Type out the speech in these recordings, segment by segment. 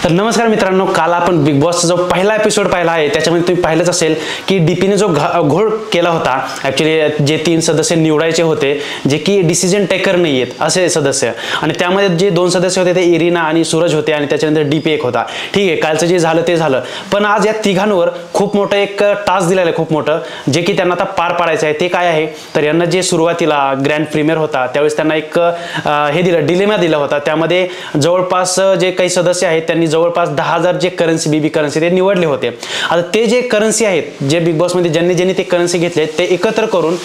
तर नमस्कार मित्रांनो, काल आपण बिग बॉसचा जो पहिला एपिसोड पाहिला आहे त्याच्यामध्ये तुम्ही पाहिलंच असेल की डीपीने जो घोळ केला होता, ऍक्च्युली जे 3 सदस्य निवडायचे होते जे की डिसिजन टेकर नाही आहेत असे सदस्य, आणि त्यामध्ये जे 2 सदस्य होते ते इरिना आणि सूरज होते आणि त्याच्यानंतर डीपी एक होता. ठीक आहे, कालचं जे झालं ते झालं, पण आज या तिघांवर खूप मोठं एक टास्क दिलेलं आहे, खूप मोठं, जे की त्यांना आता पार पाडायचं आहे. ते काय आहे तर यांना जे सुरुवातीला ग्रँड प्रीमियर होता त्यावेळेस त्यांना एक हे दिलं, डिलेमा दिला होता. त्यामध्ये जवळपास जे काही सदस्य आहेत त्यांनी जवळपास 10,000 जे करन्सी, बीबी करन्सी ते निवडले होते. आता ते जे करन्सी आहेत, जे बिग बॉस मध्ये ज्यांनी ते करन्सी घेतले ते एकत्र करून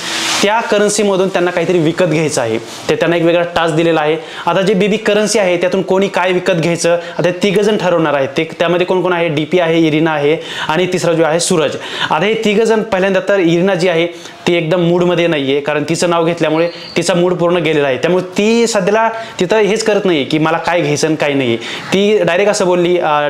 त्या करन्सी मधून त्यांना काहीतरी विकत घ्यायचं आहे. ते त्यांना एक वेगळा टास्क दिलेला आहे. आता जे बीबी करन्सी आहे त्यातून कोणी काय विकत घ्यायचं आता 3 जण ठरवणार आहेत. ते त्यामध्ये कोण कोण आहे, डीपी आहे, इरिना आहे आणि तिसरा जो आहे सूरज. आता हे 3 जण, पहिल्यांदा तर इरिना जी आहे ती एकदम मूड मध्ये नाहीये, कारण तिचं नाव घेतल्यामुळे तिचा मूड पूर्ण गेलेला आहे. त्यामुळे ती सध्याला तिथं हेच करत नाहीये की मला काय घ्यायचं आणि काय नाही. ती डायरेक्ट असं बोलली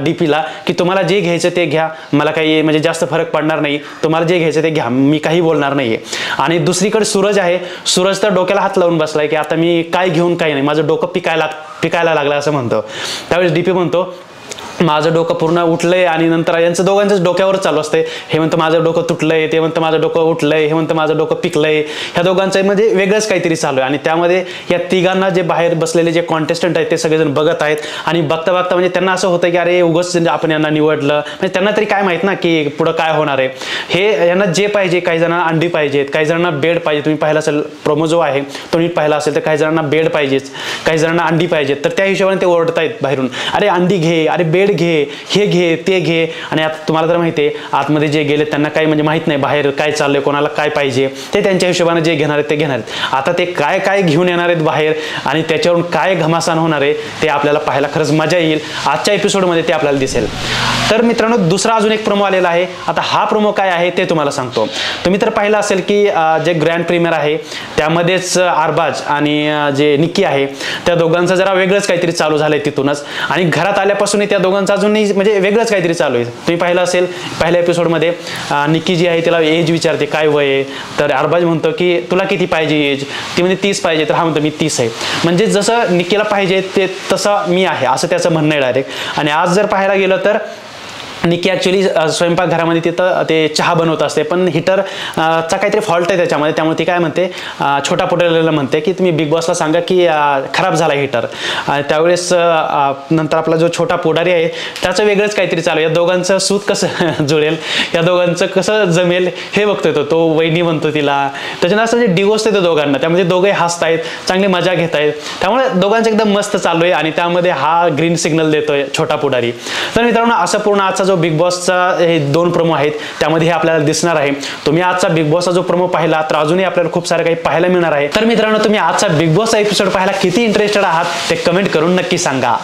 डीपीला की तुम्हाला जे घ्यायचं ते घ्या, मला काही म्हणजे जास्त फरक पडणार नाही, तुम्हाला जे घ्यायचं ते घ्या, मी काही बोलणार नाहीये. आणि दुसरीकडे सूरज आहे. सूरज तर डोक्याला हात लावून बसलाय की आता मी काय घेऊन काय नाही, माझं डोकं पिकायला लागलं असं म्हणतो. त्यावेळेस डीपी म्हणतो माझं डोकं पूर्ण उठलंय, आणि नंतर यांचं दोघांचंच डोक्यावर चालू असते. हे म्हणतं माझं डोकं तुटलंय, ते म्हणतं माझं डोकं उठलंय, हे म्हणतं माझं डोकं पिकलंय. ह्या दोघांचं म्हणजे वेगळंच काहीतरी चालू आहे. आणि त्यामध्ये या तिघांना जे बाहेर बसलेले जे कॉन्टेस्टंट आहेत ते सगळेजण बघत आहेत, आणि बघता बघता म्हणजे त्यांना असं होतं की अरे उगाच आपण यांना निवडलं, म्हणजे त्यांना तरी काय माहित ना की पुढं काय होणार आहे. हे यांना जे पाहिजे, काही जणांना अंडी पाहिजेत, काही जणांना बेड पाहिजे. तुम्ही पाहिला असेल प्रोमो जो आहे तो नीट पाहिला असेल तर काही जणांना बेड पाहिजेच, काही जणांना अंडी पाहिजेत. तर त्या हिशोबाने ते ओरडतायत बाहेरून, अरे अंडी घे, अरे बेड घे, हे घे, ते घे. आणि आता तुम्हाला तर माहिती आहे आतमध्ये जे गेले त्यांना काही म्हणजे माहित नाही बाहेर काय चाललंय, कोणाला काय पाहिजे. ते त्यांच्या हिशोबाने जे घेणार आहेत ते घेणार आहेत. आता ते काय काय घेऊन येणार आहेत बाहेर आणि त्याच्यावरून काय घमासान होणार आहे ते आपल्याला पाहायला खरंच मजा येईल. आजच्या एपिसोडमध्ये ते आपल्याला दिसेल. तर मित्रांनो, दुसरा अजून एक प्रोमो आलेला आहे. आता हा प्रोमो काय आहे ते तुम्हाला सांगतो. तुम्ही तर पाहिलं असेल की जे ग्रँड प्रीमियर आहे त्यामध्येच अरबाज आणि जे निक्की आहे त्या दोघांचं जरा वेगळंच काहीतरी चालू झालंय तिथूनच, आणि घरात आल्यापासून त्या दोघांचं अजून म्हणजे वेगळंच काहीतरी चालू आहे. तुम्ही पाहिलं असेल पहिल्या एपिसोडमध्ये निक्की जी आहे तिला एज विचारते काय वय आहे, तर अरबाज म्हणतो की तुला किती पाहिजे एज, ती म्हणजे 30 पाहिजे, तर हा म्हणतो मी 30 आहे. म्हणजे जसं निक्कीला पाहिजे ते तसं मी आहे असं त्याचं म्हणणं आहे डायरेक्ट. आणि आज जर पाहायला गेलं तर निक्की ॲक्च्युली स्वयंपाकघरामध्ये तिथं ते चहा बनवत असते, पण चा काहीतरी फॉल्ट आहे त्याच्यामध्ये. त्यामुळे ती काय म्हणते, छोटा पुढारीला म्हणते की तुम्ही बिग बॉसला सांगा की खराब झाला हिटर. त्यावेळेस नंतर आपला जो छोटा पुढारी आहे त्याचं वेगळंच काहीतरी चालू. या दोघांचं सूत कसं जुळेल, या दोघांचं कसं जमेल हे बघतोय तो वहिनी म्हणतो तिला. त्याच्यानं असं जे डिवोर्स येतो दोघांना, त्यामध्ये दोघे हसतायत, चांगली मजा घेत आहेत. त्यामुळे दोघांचं एकदम मस्त चालू आहे, आणि त्यामध्ये हा ग्रीन सिग्नल देतोय छोटा पुढारी. तर मित्रांनो, असं पूर्ण आजचा जो बिग बॉसचा हे 2 प्रोमो आहेत त्यामध्ये हे आपल्याला दिसणार आहे. तुम्ही आजचा बिग बॉसचा जो प्रोमो पाहिला तर अजूनही आपल्याला खूप सारं काही पाहायला मिळणार आहे. तर मित्रांनो, तुम्ही आजचा बिग बॉसचा एपिसोड पाहायला किती इंटरेस्टेड आहात ते कमेंट करून नक्की सांगा.